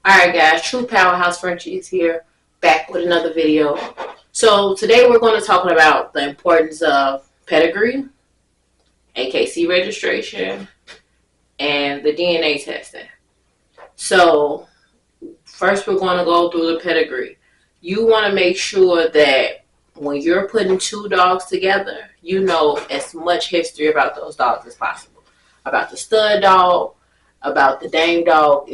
Alright guys, True Powerhouse Frenchie is here, back with another video. So today we're going to talk about the importance of pedigree, AKC registration, and the DNA testing. So first we're going to go through the pedigree. You want to make sure that when you're putting two dogs together, you know as much history about those dogs as possible. About the stud dog, about the dame dog.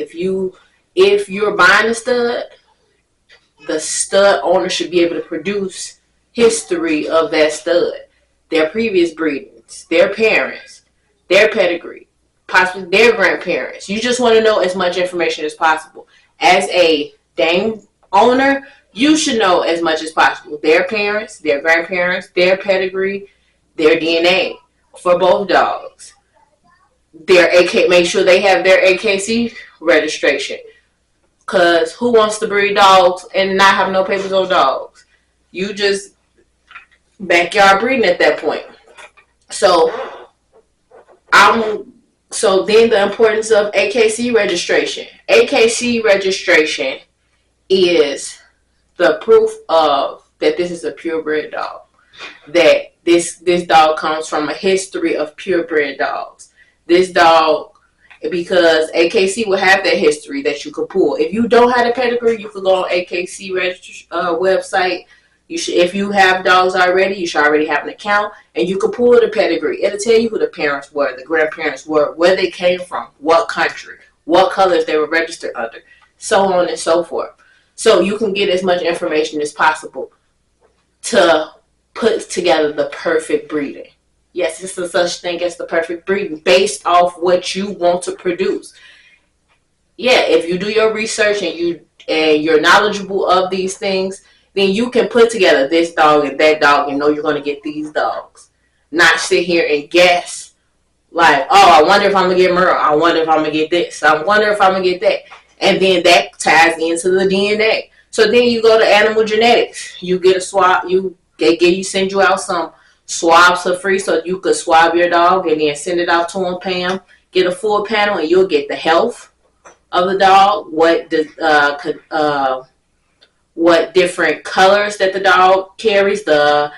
If you're buying a stud, the stud owner should be able to produce history of that stud, their previous breedings, their parents, their pedigree, possibly their grandparents. You just want to know as much information as possible. As a dame owner, you should know as much as possible. Their parents, their grandparents, their pedigree, their DNA for both dogs. Make sure they have their AKC registration. Because who wants to breed dogs and not have no papers on dogs? You just backyard breeding at that point. So then the importance of AKC registration. AKC registration is the proof of that this is a purebred dog. That this dog comes from a history of purebred dogs. This dog, because AKC will have that history that you could pull. If you don't have a pedigree, you could go on AKC website. If you have dogs already, you should already have an account, and you could pull the pedigree. It'll tell you who the parents were, the grandparents were, where they came from, what country, what colors they were registered under, so on and so forth. So you can get as much information as possible to put together the perfect breeding. Yes, it's a such thing as the perfect breeding based off what you want to produce. Yeah, if you do your research and you're knowledgeable of these things, then you can put together this dog and that dog and know you're going to get these dogs. Not sit here and guess like, oh, I wonder if I'm going to get Merle. I wonder if I'm going to get this. I wonder if I'm going to get that. And then that ties into the DNA. So then you go to animal genetics. You get a swab. Send you out some swabs for free so you could swab your dog and then send it out to them, pay them, get a full panel, and you'll get the health of the dog, what different colors that the dog carries, the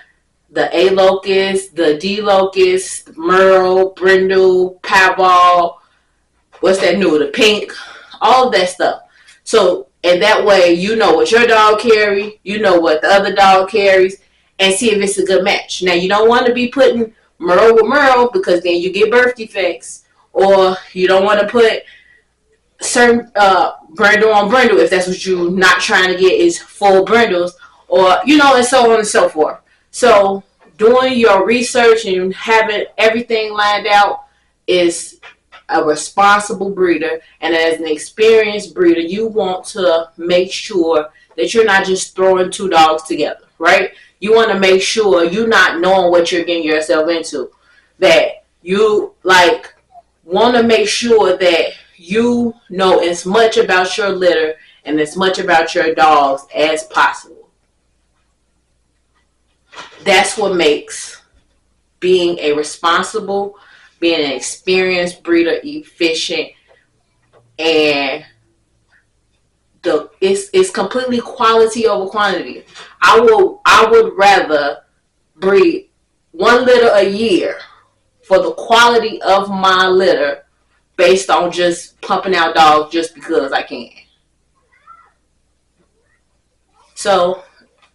A locus, the D locus, Merle, Brindle, Piebald, what's that new, the pink, all of that stuff. So, and that way you know what your dog carries, you know what the other dog carries, and see if it's a good match. Now, you don't want to be putting Merle with Merle because then you get birth defects. Or you don't want to put certain Brindle on Brindle if that's what you're not trying to get is full Brindles. Or, and so on and so forth. So, doing your research and having everything lined out is a responsible breeder. And as an experienced breeder, you want to make sure that you're not just throwing two dogs together, right? You want to make sure you're not knowing what you're getting yourself into. That you want to make sure that you know as much about your litter and as much about your dogs as possible. That's what makes being a responsible, being an experienced breeder efficient, and it's completely quality over quantity. I would rather breed one litter a year for the quality of my litter based on just pumping out dogs just because I can. So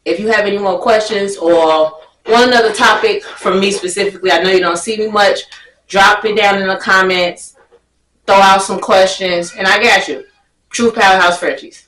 if you have any more questions or one other topic from me specifically, I know you don't see me much, drop it down in the comments, throw out some questions, and I got you. True Powerhouse Frenchies.